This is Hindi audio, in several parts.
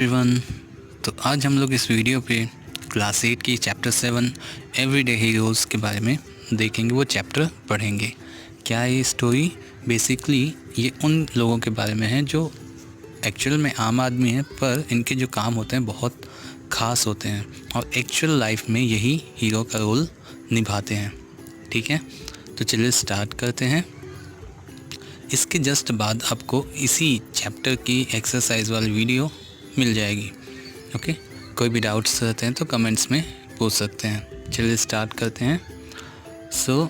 एवरीवन। तो आज हम लोग इस वीडियो पे क्लास 8 की चैप्टर 7 एवरीडे हीरोज़ के बारे में देखेंगे। वो चैप्टर पढ़ेंगे। क्या है ये स्टोरी? बेसिकली ये उन लोगों के बारे में है जो एक्चुअल में आम आदमी हैं, पर इनके जो काम होते हैं बहुत ख़ास होते हैं और एक्चुअल लाइफ में यही हीरो का रोल निभाते हैं। ठीक है, तो चलिए स्टार्ट करते हैं। इसके जस्ट बाद आपको इसी चैप्टर की एक्सरसाइज वाली वीडियो मिल जाएगी। ओके, कोई भी डाउट्स रहते हैं तो कमेंट्स में पूछ सकते हैं। चलिए स्टार्ट करते हैं। सो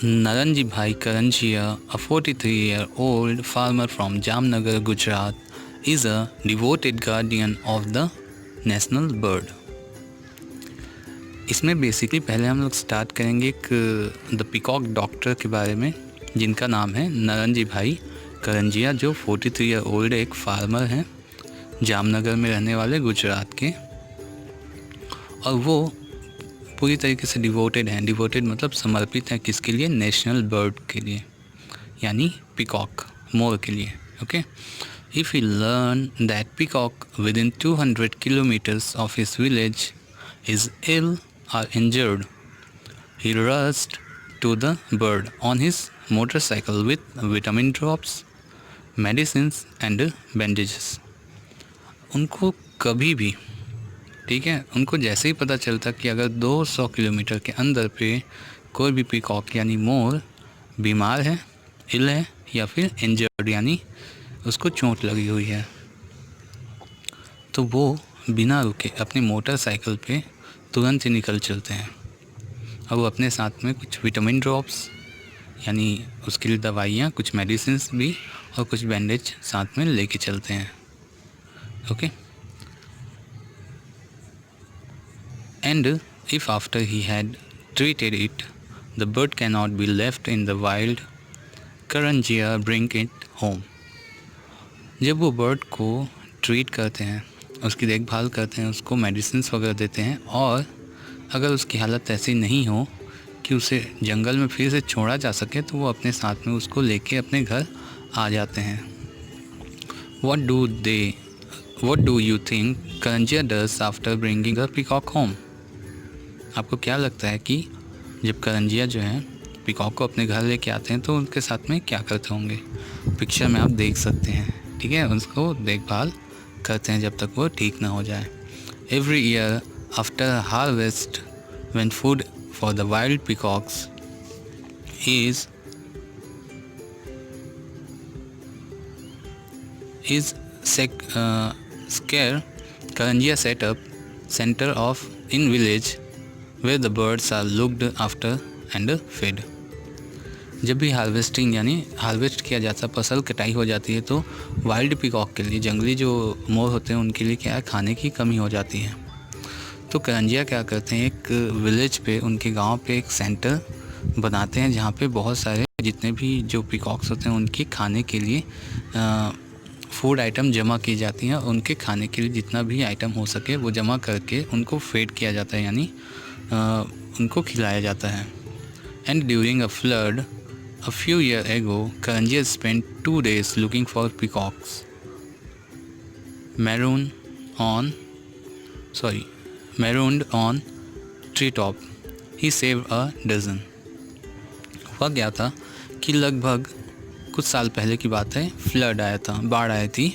Naranji Bhai Karanjia, a 43-year-old farmer from Jamnagar, Gujarat, is a devoted guardian of the national bird. इसमें बेसिकली पहले हम लोग स्टार्ट करेंगे एक द पिकॉक डॉक्टर के बारे में, जिनका नाम है नरंजी भाई करंजिया, जो 43 ईयर ओल्ड एक फार्मर हैं, जामनगर में रहने वाले गुजरात के। और वो पूरी तरीके से डिवोटेड हैं। डिवोटेड मतलब समर्पित हैं किसके लिए? नेशनल बर्ड के लिए, यानी पिकॉक, मोर के लिए। Okay, if he learn that peacock within 200 kilometres of his village is ill or injured, he rushed to the bird on his motorcycle with vitamin drops, medicines and bandages. उनको कभी भी, ठीक है, उनको जैसे ही पता चलता कि अगर 200 किलोमीटर के अंदर पे कोई भी पिकॉक यानी मोर बीमार है, इल है या फिर इंजर्ड यानी उसको चोट लगी हुई है, तो वो बिना रुके अपनी मोटरसाइकिल पे तुरंत ही निकल चलते हैं। और वो अपने साथ में कुछ विटामिन ड्रॉप्स यानी उसके लिए दवाइयाँ, कुछ मेडिसिन्स भी और कुछ बैंडेज साथ में लेके चलते हैं। Okay, and if after he had treated it the bird can not be left in the wild, Karanjia bring it home. जब वो बर्ड को ट्रीट करते हैं, उसकी देखभाल करते हैं, उसको मेडिसिन्स वगैरह देते हैं, और अगर उसकी हालत ऐसी नहीं हो कि उसे जंगल में फिर से छोड़ा जा सके, तो वो अपने साथ में उसको लेके अपने घर आ जाते हैं। What do you think Karanjia does after bringing a peacock home? आपको क्या लगता है कि जब करंजिया जो है पिकॉक को अपने घर लेके आते हैं तो उनके साथ में क्या करते होंगे? पिक्चर में आप देख सकते हैं। ठीक है, उसको देखभाल करते हैं जब तक वो ठीक ना हो जाए। Every year after harvest when food for the wild peacocks is scare, Karanjia set up center of in village where the birds are looked after and fed. जब भी हार्वेस्टिंग यानी हार्वेस्ट किया जाता, फसल कटाई हो जाती है, तो वाइल्ड पिकॉक के लिए, जंगली जो मोर होते हैं, उनके लिए क्या है, खाने की कमी हो जाती है। तो करंजिया क्या करते हैं, एक विलेज पे, उनके गांव पे एक सेंटर बनाते हैं जहाँ पे बहुत सारे जितने भी जो पिकॉक्स होते हैं उनके खाने के लिए फूड आइटम जमा की जाती हैं। उनके खाने के लिए जितना भी आइटम हो सके वो जमा करके उनको फेड किया जाता है, यानी उनको खिलाया जाता है। And during a flood a few years ago, Karanjia spent 2 days looking for peacocks marooned on treetop. He saved a dozen. हुआ क्या था कि लगभग कुछ साल पहले की बात है, फ्लड आया था, बाढ़ आई थी,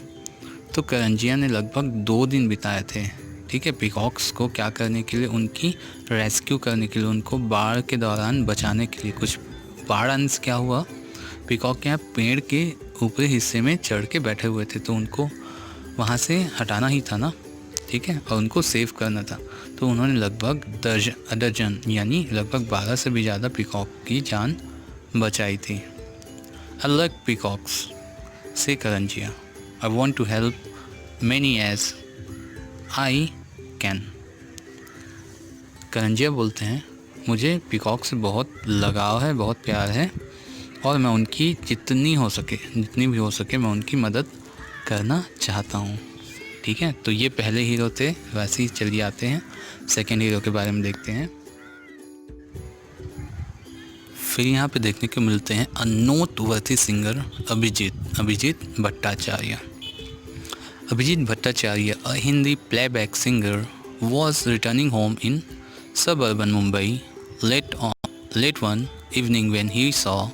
तो करंजिया ने लगभग 2 दिन बिताए थे, ठीक है, पिकॉक्स को क्या करने के लिए, उनकी रेस्क्यू करने के लिए, उनको बाढ़ के दौरान बचाने के लिए। कुछ बाढ़ आने से क्या हुआ, पिकॉक के यहाँ पेड़ के ऊपरी हिस्से में चढ़ के बैठे हुए थे, तो उनको वहाँ से हटाना ही था ना, ठीक है, और उनको सेव करना था। तो उन्होंने लगभग दर्जन यानी लगभग 12 से भी ज़्यादा पिकॉक की जान बचाई थी। I like peacocks, say Karanjia. I want to help many as I can. Karanjia बोलते हैं, मुझे पिकॉक से बहुत लगाव है, बहुत प्यार है, और मैं उनकी जितनी भी हो सके मैं उनकी मदद करना चाहता हूँ। ठीक है, तो ये पहले हीरो थे, वैसे ही चलिए आते हैं सेकंड हीरो के बारे में देखते हैं। फिर यहाँ पे देखने को मिलते हैं a noteworthy singer Abhijit Bhattacharya. Abhijit Bhattacharya, a Hindi playback singer, was returning home in suburban Mumbai late one evening when he saw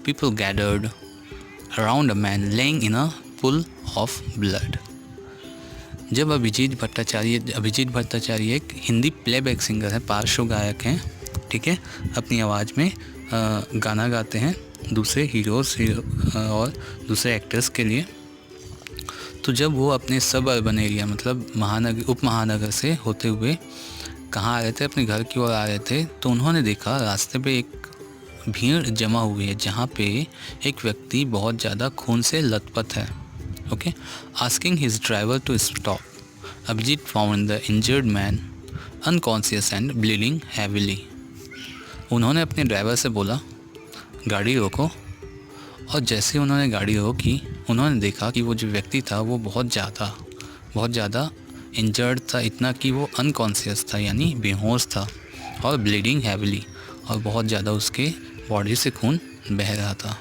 people gathered around a man laying in a pool of blood. जब अभिजीत भट्टाचार्य एक हिंदी प्लेबैक सिंगर है, पार्श्व गायक हैं, ठीक है, अपनी आवाज़ में गाना गाते हैं दूसरे हीरोज़ और दूसरे एक्टर्स के लिए। तो जब वो अपने सब अर्बन एरिया मतलब उप महानगर से होते हुए कहाँ आ रहे थे, अपने घर की ओर आ रहे थे, तो उन्होंने देखा रास्ते पे एक भीड़ जमा हुई है जहाँ पे एक व्यक्ति बहुत ज़्यादा खून से लथपथ है। Okay, asking his driver to stop, Abhijit found the injured man unconscious and bleeding heavily. उन्होंने अपने ड्राइवर से बोला गाड़ी रोको, और जैसे उन्होंने गाड़ी रोकी उन्होंने देखा कि वो जो व्यक्ति था वो बहुत ज़्यादा इंजर्ड था, इतना कि वो अनकॉन्शियस था यानी बेहोश था, और ब्लीडिंग हैविली, और बहुत ज़्यादा उसके बॉडी से खून बह रहा था।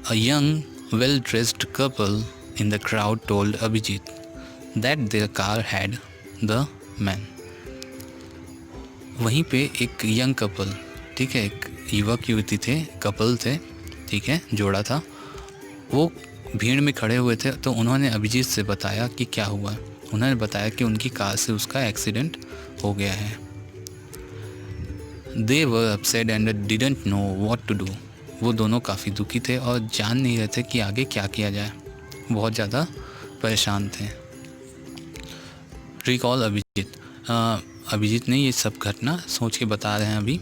A young, well-dressed couple in the crowd told Abhijit that their car had the man. वहीं पे एक यंग कपल, ठीक है, एक युवक युवती थे, कपल थे, ठीक है, जोड़ा था, वो भीड़ में खड़े हुए थे। तो उन्होंने अभिजीत से बताया कि क्या हुआ। उन्होंने बताया कि उनकी कार से उसका एक्सीडेंट हो गया है। They were upset and didn't know what to do. वो दोनों काफ़ी दुखी थे और जान नहीं रहे थे कि आगे क्या किया जाए, बहुत ज़्यादा परेशान थे। रिकॉल अभिजीत ने ये सब घटना सोच के बता रहे हैं अभी।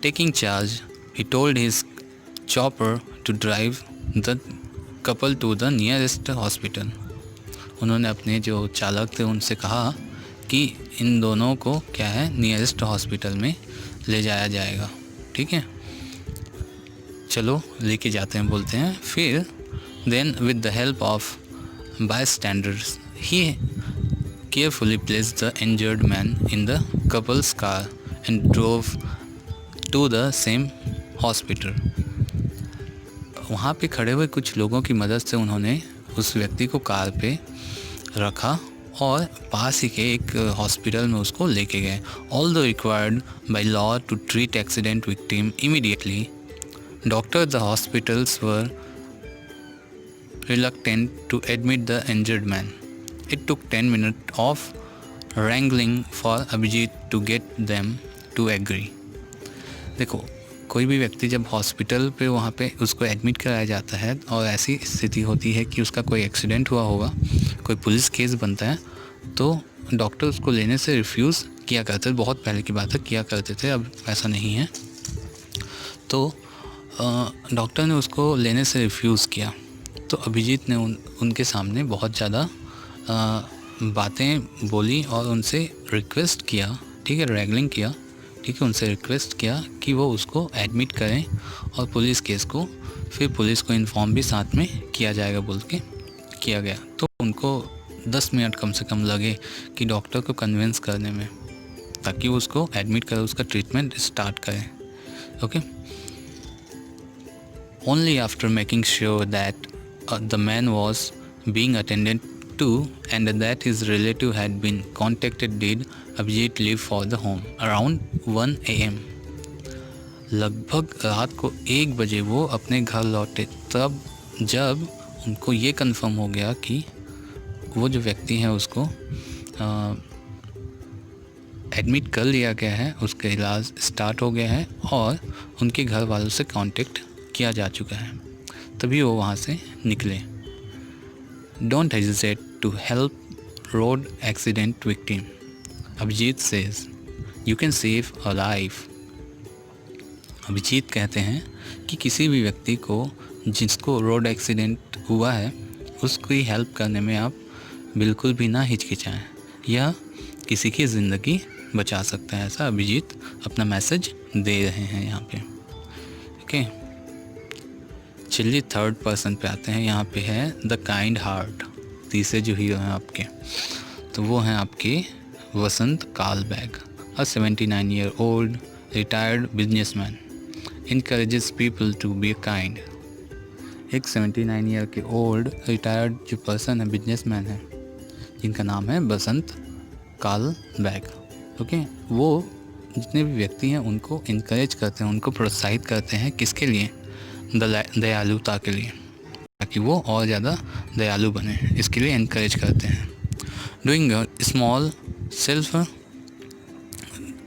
Taking charge, he told his chopper to drive the couple to the nearest hospital. उन्होंने अपने जो चालक थे उनसे कहा कि इन दोनों को क्या है, नियरेस्ट हॉस्पिटल में ले जाया जाएगा, ठीक है, चलो लेके जाते हैं, बोलते हैं। फिर then with the help of bystanders he carefully placed the injured man in the couple's car and drove to the same hospital. वहाँ पे खड़े हुए कुछ लोगों की मदद से उन्होंने उस व्यक्ति को कार पे रखा और पास ही के एक हॉस्पिटल में उसको लेके गए। All the required by law to treat accident victim immediately, doctors the hospitals were reluctant to admit the injured man. It took 10 minutes of wrangling for Abhijit to get them to agree. देखो, कोई भी व्यक्ति जब हॉस्पिटल पे वहाँ पे उसको एडमिट कराया जाता है और ऐसी स्थिति होती है कि उसका कोई एक्सीडेंट हुआ होगा, कोई पुलिस केस बनता है, तो डॉक्टर उसको लेने से रिफ्यूज़ किया करते थे। बहुत पहले की बात है, किया करते थे, अब ऐसा नहीं है। तो डॉक्टर ने उसको लेने से रिफ्यूज़ किया। तो अभिजीत ने उनके सामने बहुत ज़्यादा बातें बोली और उनसे रिक्वेस्ट किया, ठीक है, रैगलिंग किया, ठीक है, उनसे रिक्वेस्ट किया कि वो उसको एडमिट करें और पुलिस केस को फिर पुलिस को इन्फॉर्म भी साथ में किया जाएगा बोल के किया गया। तो उनको 10 मिनट कम से कम लगे कि डॉक्टर को कन्विंस करने में, ताकि वो उसको एडमिट करे, उसका ट्रीटमेंट स्टार्ट करें। Okay, only after making sure that the man was being attended to and that his relative had been contacted did Abhijit leave for the home around 1 AM. लगभग रात को 1 बजे वो अपने घर लौटे, तब जब उनको ये कंफर्म हो गया कि वो जो व्यक्ति हैं उसको एडमिट कर लिया गया है, उसका इलाज स्टार्ट हो गया है और उनके घर वालों से कांटेक्ट किया जा चुका है, तभी वो वहाँ से निकले। Don't hesitate to help road accident victim, Abhijit says, you can save a life. Abhijit कहते हैं कि किसी भी व्यक्ति को जिसको रोड एक्सीडेंट हुआ है उसकी हेल्प करने में आप बिल्कुल भी ना हिचकिचाएं, यह किसी की ज़िंदगी बचा सकता है। ऐसा अभिजीत अपना मैसेज दे रहे हैं यहाँ पे। ओके, चलिए थर्ड पर्सन पे आते हैं। यहाँ पे है द काइंड हार्ट। तीसरे जो हीरो हैं आपके, तो वो हैं आपके वसंत कालबैग, अ 79-year-old retired businessman encourages people to be kind. एक 79 ईयर के ओल्ड रिटायर्ड जो पर्सन है, बिजनेसमैन है, जिनका नाम है बसंत कार्लबैग। ओके, वो जितने भी व्यक्ति हैं उनको इनकरेज करते हैं, उनको प्रोत्साहित करते हैं, किसके लिए? दयालुता के लिए, ताकि वो और ज़्यादा दयालु बने, इसके लिए इनकरेज करते हैं। Doing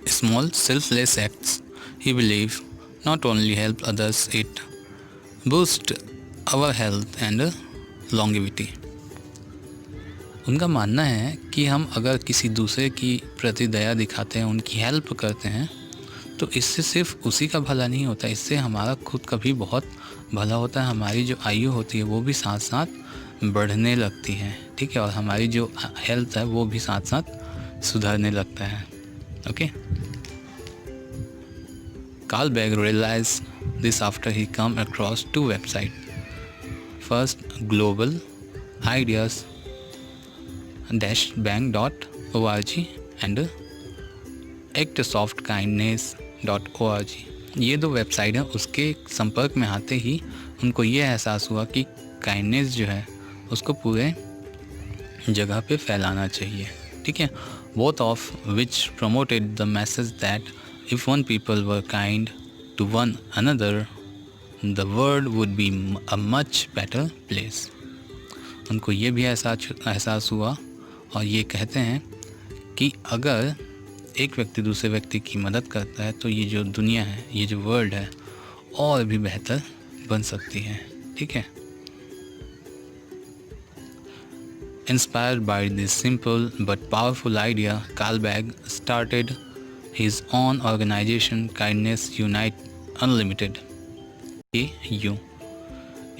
small selfless acts, he believe, not only help others, it boost our health and longevity। उनका मानना है कि हम अगर किसी दूसरे की प्रति दया दिखाते हैं, उनकी हेल्प करते हैं, तो इससे सिर्फ उसी का भला नहीं होता, इससे हमारा खुद का भी बहुत भला होता है। हमारी जो आयु होती है वो भी साथ साथ बढ़ने लगती है, ठीक है, और हमारी जो हेल्थ है वो भी साथ साथ सुधरने लगता है। Okay, Carlbag realized this after he came across two websites. First, Global Ideas-bank.org and actsoftKindness.org। ये दो वेबसाइट हैं, उसके संपर्क में आते ही उनको ये एहसास हुआ कि काइंडनेस जो है उसको पूरे जगह पे फैलाना चाहिए, ठीक है। Both of which promoted the message that if one people were kind to one another, the world would be a much better place। उनको ये भी एहसास हुआ और ये कहते हैं कि अगर एक व्यक्ति दूसरे व्यक्ति की मदद करता है तो ये जो दुनिया है, ये जो वर्ल्ड है, और भी बेहतर बन सकती है, ठीक है। Inspired by this simple but powerful idea, Carlbag started his own organization Kindness Unite Unlimited KU।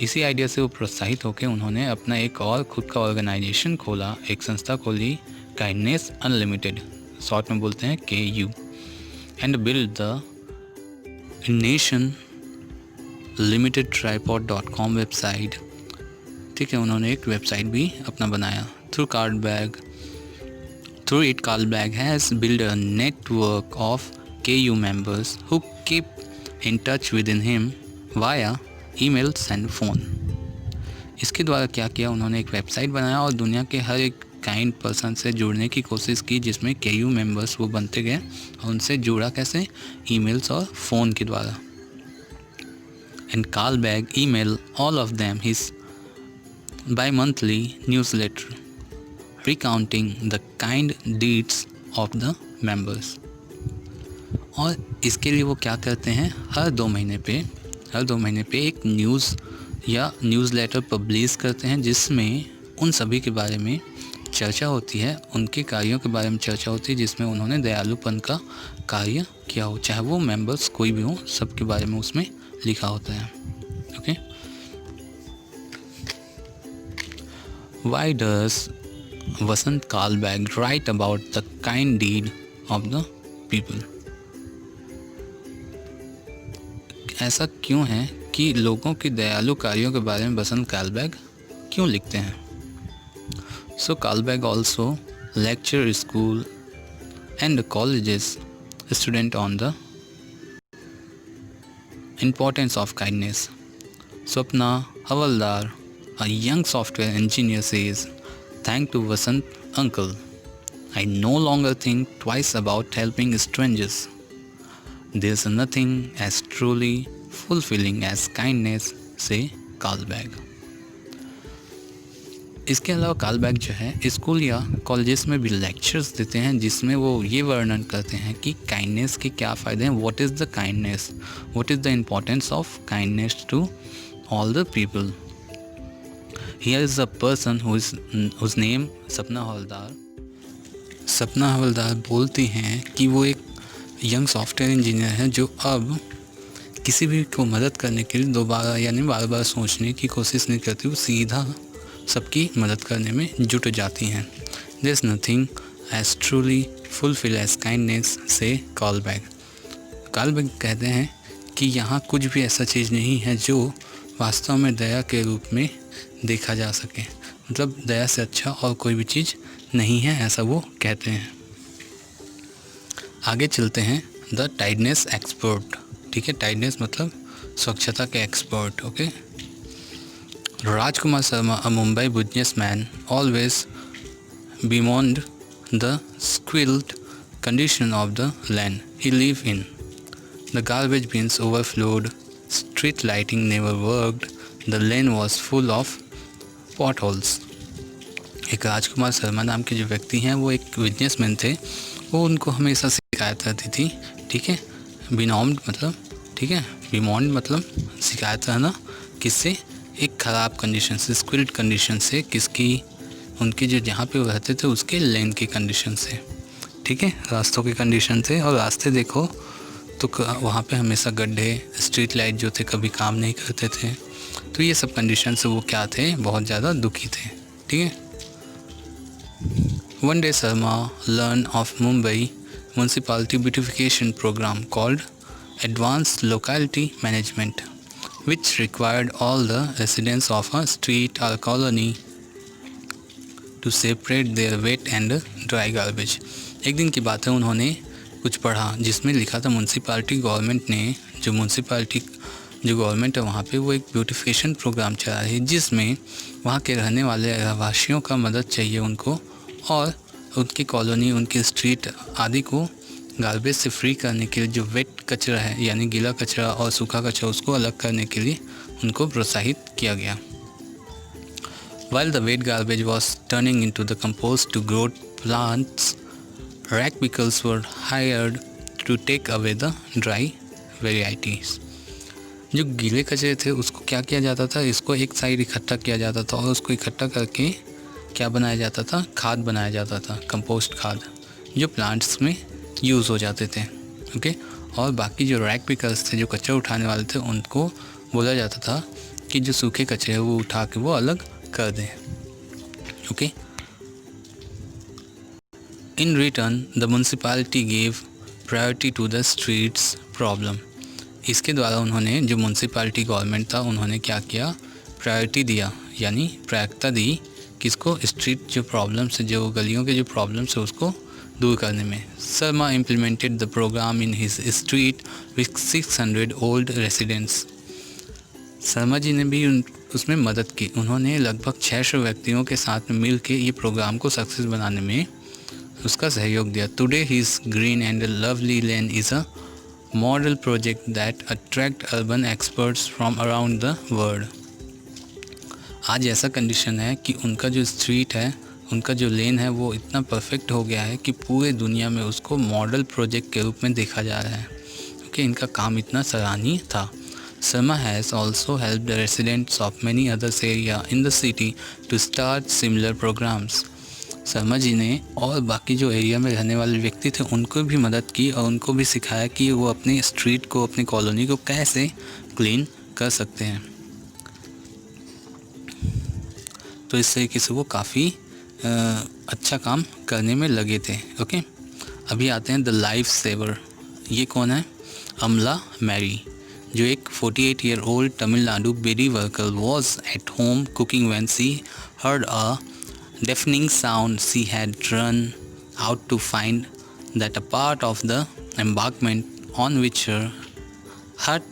इसी आइडिया से वो प्रोत्साहित होकर उन्होंने अपना एक और खुद का ऑर्गेनाइजेशन खोला, एक संस्था खोली, काइंडनेस अनलिमिटेड, शॉर्ट में बोलते हैं KU, and build the nation limited tripod dot com website, ठीक है। उन्होंने एक वेबसाइट भी अपना बनाया। Through it, Carlbag has built a network of KU members who keep in touch within him via emails and phone। इसके द्वारा क्या किया, उन्होंने एक वेबसाइट बनाया और दुनिया के हर एक काइंड पर्सन से जुड़ने की कोशिश की, जिसमें KU मेंबर्स वो बनते गए और उनसे जुड़ा कैसे? ईमेल्स और फ़ोन के द्वारा। And Carlbag email all of them his bi-monthly newsletter recounting the kind deeds of the members। और इसके लिए वो क्या करते हैं, हर दो महीने पे एक न्यूज़ या न्यूज़लेटर पब्लिश करते हैं, जिसमें उन सभी के बारे में चर्चा होती है, उनके कार्यों के बारे में चर्चा होती है, जिसमें उन्होंने दयालुपन का कार्य किया हो, चाहे वो मेंबर्स कोई भी हो, सबके बारे में उसमें लिखा होता है। Okay, Why does Vasant Carlbag write about the kind deed of the people? ऐसा क्यों है कि लोगों की दयालु कार्यों के बारे में बसंत कार्लबैग क्यों लिखते हैं? So Carlbag also lecture school and colleges student on the importance of kindness। Swapna Havaldar, a young software engineer, says, "Thanks to Vasant uncle, I no longer think twice about helping strangers. There's nothing as truly fulfilling as kindness," say Carlbag। इसके अलावा कार्लबैग जो है स्कूल या कॉलेजेस में भी लेक्चर्स देते हैं, जिसमें वो ये वर्णन करते हैं कि काइंडनेस के क्या फ़ायदे हैं, what is the kindness, what is the importance of kindness to all the people. Here is a person whose name Sapna Havaldar बोलती हैं कि वो एक यंग सॉफ्टवेयर इंजीनियर है जो अब किसी भी को मदद करने के लिए दोबारा यानी बार बार सोचने की कोशिश नहीं करती, वो सीधा सबकी मदद करने में जुट जाती हैं। There is nothing as truly fulfil as kindness से कार्लबैग कहते हैं कि यहाँ कुछ भी ऐसा चीज़ नहीं है जो वास्तव में दया के रूप में देखा जा सके, मतलब दया से अच्छा और कोई भी चीज़ नहीं है, ऐसा वो कहते हैं। आगे चलते हैं द टाइडनेस एक्सपर्ट, ठीक है। टाइडनेस मतलब स्वच्छता के expert. Okay, Rajkumar Sharma, a Mumbai businessman, always bemoaned the squalid condition of the land he lived in. The garbage bins overflowed, street lighting never worked, the lane was full of potholes. एक राजकुमार शर्मा नाम के जो व्यक्ति हैं वो एक बिजनेसमैन थे, वो उनको हमेशा शिकायत रहती थी, ठीक है। बिनॉम्ड मतलब, ठीक है, बिमॉन्ड मतलब शिकायत रहना, किससे, एक ख़राब कंडीशन से, स्क्विल्ड कंडीशन से, किसकी, उनके जो जहाँ पे वो रहते थे उसके लैंड की कंडीशन से, ठीक है, रास्तों की कंडीशन से। और रास्ते देखो तो वहाँ पे हमेशा गड्ढे, स्ट्रीट लाइट जो थे कभी काम नहीं करते थे, तो ये सब कंडीशन से वो क्या थे, बहुत ज़्यादा दुखी थे, ठीक है। One day Sharma learned of Mumbai municipality beautification program called Advanced Locality Management, which required all the residents of a street or colony to separate their wet and dry garbage. एक दिन की बात है, उन्होंने कुछ पढ़ा जिसमें लिखा था म्यूनसिपालिटी गवर्नमेंट ने, जो गवर्नमेंट है वहाँ पे वो एक ब्यूटिफिकेशन प्रोग्राम चला रही है, जिसमें वहाँ के रहने वाले रहवासियों का मदद चाहिए उनको, और उनकी कॉलोनी, उनकी स्ट्रीट आदि को गार्बेज से फ्री करने के लिए, जो वेट कचरा है यानी गीला कचरा और सूखा कचरा, उसको अलग करने के लिए उनको प्रोत्साहित किया गया। While the wet garbage was turning into the compost to grow plants, rag pickers were hired to take away the dry varieties. जो गीले कचरे थे उसको क्या किया जाता था, इसको एक साइड इकट्ठा किया जाता था और उसको इकट्ठा करके क्या बनाया जाता था, खाद बनाया जाता था, कंपोस्ट खाद, जो प्लांट्स में यूज़ हो जाते थे, ओके। और बाकी जो रैक पिकर्स थे, जो कचरा उठाने वाले थे, उनको बोला जाता था कि जो सूखे कचरे वो उठा के वो अलग कर दें, okay. In return the municipality gave priority to the streets problem. इसके द्वारा उन्होंने, जो म्यूनसिपैलिटी गवर्नमेंट था, उन्होंने क्या किया, प्रायोरिटी दिया, यानी प्राथमिकता दी किसको, स्ट्रीट जो प्रॉब्लम्स है, जो गलियों के जो प्रॉब्लम्स है उसको दूर करने में। Sharma implemented the program in his street with 600 old residents. Sharma ji ने भी उसमें मदद की, उन्होंने लगभग 600 व्यक्तियों के साथ में मिल के ये प्रोग्राम को सक्सेस बनाने में उसका सहयोग दिया। Today his green and lovely land is a model project that attract urban experts from around the world. आज ऐसा कंडीशन है कि उनका जो स्ट्रीट है, उनका जो लेन है, वो इतना परफेक्ट हो गया है कि पूरे दुनिया में उसको मॉडल प्रोजेक्ट के रूप में देखा जा रहा है, क्योंकि इनका काम इतना सराहनीय था। Sharma has also helped the residents of many other areas in the city to start similar programs. Sharma ji ने और बाकी जो एरिया में रहने वाले व्यक्ति थे उनको भी मदद की और उनको भी सिखाया कि वो अपने स्ट्रीट को, अपनी कॉलोनी को कैसे क्लीन कर सकते हैं। तो इस तरीके से वो काफ़ी अच्छा काम करने में लगे थे, ओके। अभी आते हैं द लाइफ सेवर। ये कौन है, अमला मैरी, जो एक 48 year old Tamil Nadu berry worker was at home cooking when she heard a deafening sound. She had run out to find that a part of the embankment on which her hut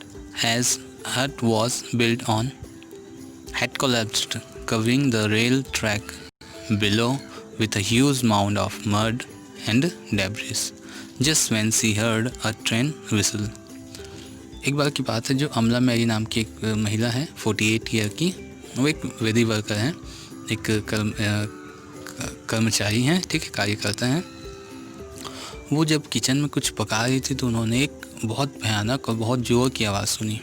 was built on had collapsed, covering the rail track below with a huge mound of mud and debris. Just when she heard a train whistle. एक बार की बात है, जो अमला मैरी नाम की एक महिला है 48 ईयर की, वो एक वेदी वर्कर हैं, एक कर्मचारी हैं, ठीक है, कार्यकर्ता हैं। वो जब किचन में कुछ पका रही थी तो उन्होंने एक बहुत भयानक और बहुत जोर की आवाज़ सुनी।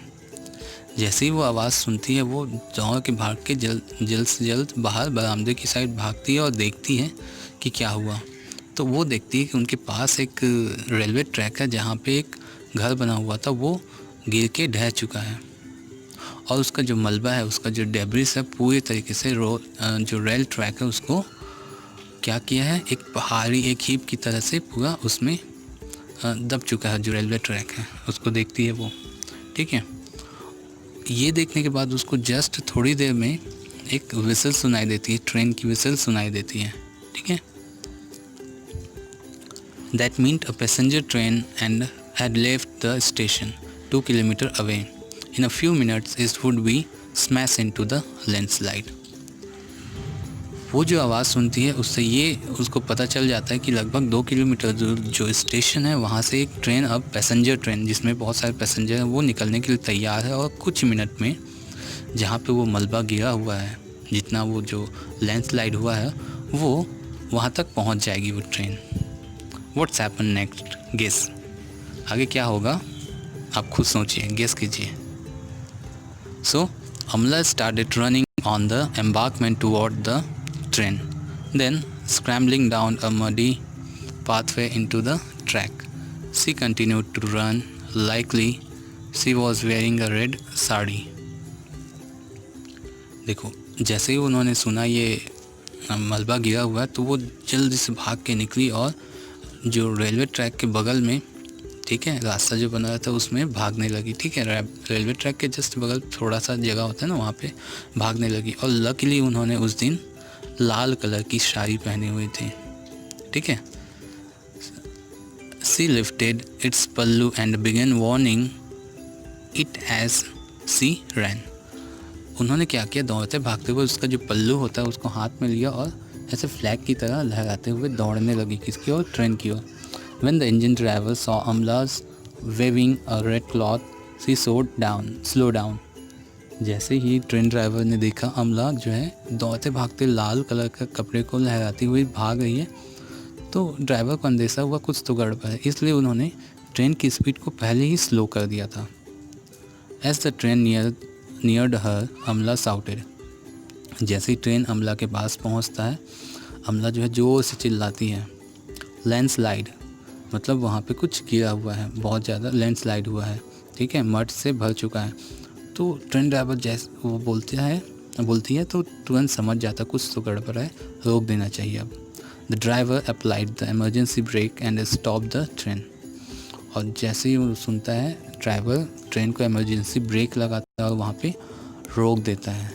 जैसे ही वो आवाज़ सुनती है वो दौड़ के भाग के जल्द से जल्द बाहर बरामदे की साइड भागती है और देखती है कि क्या हुआ। तो वो देखती है कि उनके पास एक रेलवे ट्रैक है जहाँ पे एक घर बना हुआ था, वो गिर के ढह चुका है और उसका जो मलबा है, उसका जो डेब्रिस है, पूरी तरीके से जो रेल ट्रैक है उसको क्या किया है, एक पहाड़ी, एक हीप की तरह से पूरा उसमें दब चुका है। जो रेलवे ट्रैक है उसको देखती है वो, ठीक है। ये देखने के बाद उसको जस्ट थोड़ी देर में एक विसल सुनाई देती है, ट्रेन की विसल सुनाई देती है, ठीक है। That meant a passenger train and had left the station 2 kilometers away. In a few minutes it would be smash into the landslide. वो जो आवाज़ सुनती है उससे ये उसको पता चल जाता है कि लगभग 2 किलोमीटर दूर जो स्टेशन है वहाँ से एक ट्रेन, अब पैसेंजर ट्रेन जिसमें बहुत सारे पैसेंजर हैं, वो निकलने के लिए तैयार है और कुछ मिनट में जहाँ पे वो मलबा गिरा हुआ है, जितना वो जो लैंडस्लाइड हुआ है वो वहाँ तक पहुँच जाएगी वो ट्रेन। What's happen next, guess. आगे क्या होगा आप खुद सोचिए, गेस कीजिए। So Amla started running on the embankment toward the train, then scrambling down a muddy pathway into the track. She continued to run. Likely she was wearing a red sari. देखो, जैसे ही उन्होंने सुना ये मलबा गिरा हुआ है तो वो जल्दी से भाग के निकली और जो रेलवे ट्रैक के बगल में, ठीक है, रास्ता जो बना रहा था उसमें भागने लगी। ठीक है, रेलवे ट्रैक के जस्ट बगल थोड़ा सा जगह होता है ना, वहाँ पे भागने लगी। और लकीली उन्होंने उस दिन लाल कलर की साड़ी पहनी हुई थी। ठीक है। She lifted its pallu and began warning it as she ran. उन्होंने क्या किया, दौड़ते भागते हुए उसका जो पल्लू होता है उसको हाथ में लिया और ऐसे फ्लैग की तरह लहराते हुए दौड़ने लगी। किसकी ओर? ट्रेन की ओर। When the engine driver saw Amla's waving a red cloth, she slowed down. जैसे ही ट्रेन ड्राइवर ने देखा अमला जो है दौड़ते भागते लाल कलर का कपड़े को लहराती हुई भाग रही है, तो ड्राइवर को अंदेशा हुआ कुछ तो गड़बड़ है, इसलिए उन्होंने ट्रेन की स्पीड को पहले ही स्लो कर दिया था। एज द ट्रेन नियर्ड हर, अमला साउटेड। जैसे ही ट्रेन अमला के पास पहुंचता है, अमला जो है ज़ोर से चिल्लाती है। लैंडस्लाइड मतलब वहाँ पे कुछ गिरा हुआ है, बहुत ज़्यादा लैंडस्लाइड हुआ है। ठीक है, मड से भर चुका है। तो ट्रेन ड्राइवर जैसे वो बोलती है तो तुरंत समझ जाता कुछ तो गड़बड़ है, रोक देना चाहिए अब। The driver applied the emergency brake and stop the train. और जैसे ही वो सुनता है, ड्राइवर ट्रेन को इमरजेंसी ब्रेक लगाता है और वहाँ पे रोक देता है।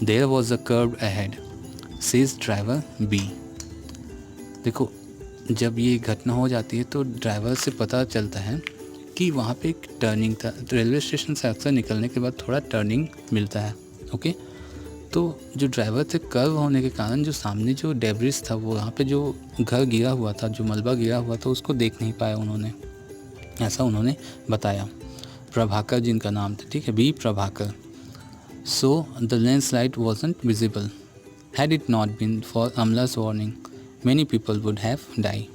There was a curve ahead, says driver B. देखो, जब ये घटना हो जाती है तो ड्राइवर से पता चलता है कि वहाँ पे एक टर्निंग था। रेलवे स्टेशन से अक्सर निकलने के बाद थोड़ा टर्निंग मिलता है। ओके, तो जो ड्राइवर थे, कर्व होने के कारण जो सामने जो डेब्रिस था, वो वहाँ पे जो घर गिरा हुआ था, जो मलबा गिरा हुआ था, उसको देख नहीं पाया उन्होंने, ऐसा उन्होंने बताया। प्रभाकर जिनका नाम था, ठीक है, B Prabhakar. So the landslide wasn't visible. Had it not been for Amla's warning, many people would have die.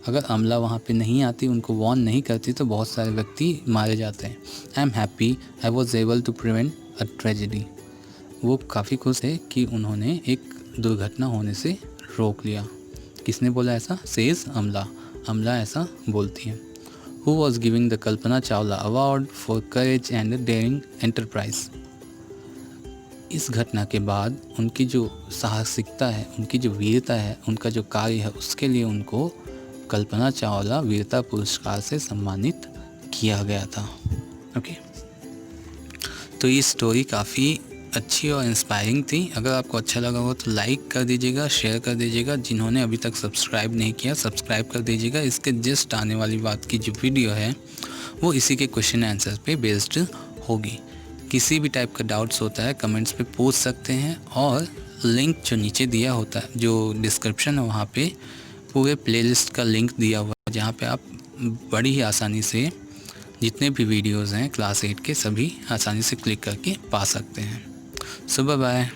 अगर अमला वहाँ पे नहीं आती, उनको वार्न नहीं करती, तो बहुत सारे व्यक्ति मारे जाते हैं। I am happy I was able to prevent a tragedy. वो काफ़ी खुश है कि उन्होंने एक दुर्घटना होने से रोक लिया। किसने बोला ऐसा? सेज अमला। अमला ऐसा बोलती है। Who was giving the Kalpana Chawla award for courage and daring enterprise. इस घटना के बाद उनकी जो साहसिकता है, उनकी जो वीरता है, उनका जो कार्य है, उसके लिए उनको कल्पना चावला वीरता पुरस्कार से सम्मानित किया गया था। ओके, तो ये स्टोरी काफ़ी अच्छी और इंस्पायरिंग थी। अगर आपको अच्छा लगा हो तो लाइक कर दीजिएगा, शेयर कर दीजिएगा। जिन्होंने अभी तक सब्सक्राइब नहीं किया, सब्सक्राइब कर दीजिएगा। इसके जस्ट आने वाली बात की जो वीडियो है वो इसी के क्वेश्चन आंसर पे बेस्ड होगी। किसी भी टाइप का डाउट्स होता है कमेंट्स पे पूछ सकते हैं, और लिंक जो नीचे दिया होता है, जो डिस्क्रिप्शन है, वहाँ पे पूरे प्लेलिस्ट का लिंक दिया हुआ है, जहाँ पे आप बड़ी ही आसानी से जितने भी वीडियोज़ हैं क्लास 8 के, सभी आसानी से क्लिक करके पा सकते हैं। सो बाय बाय।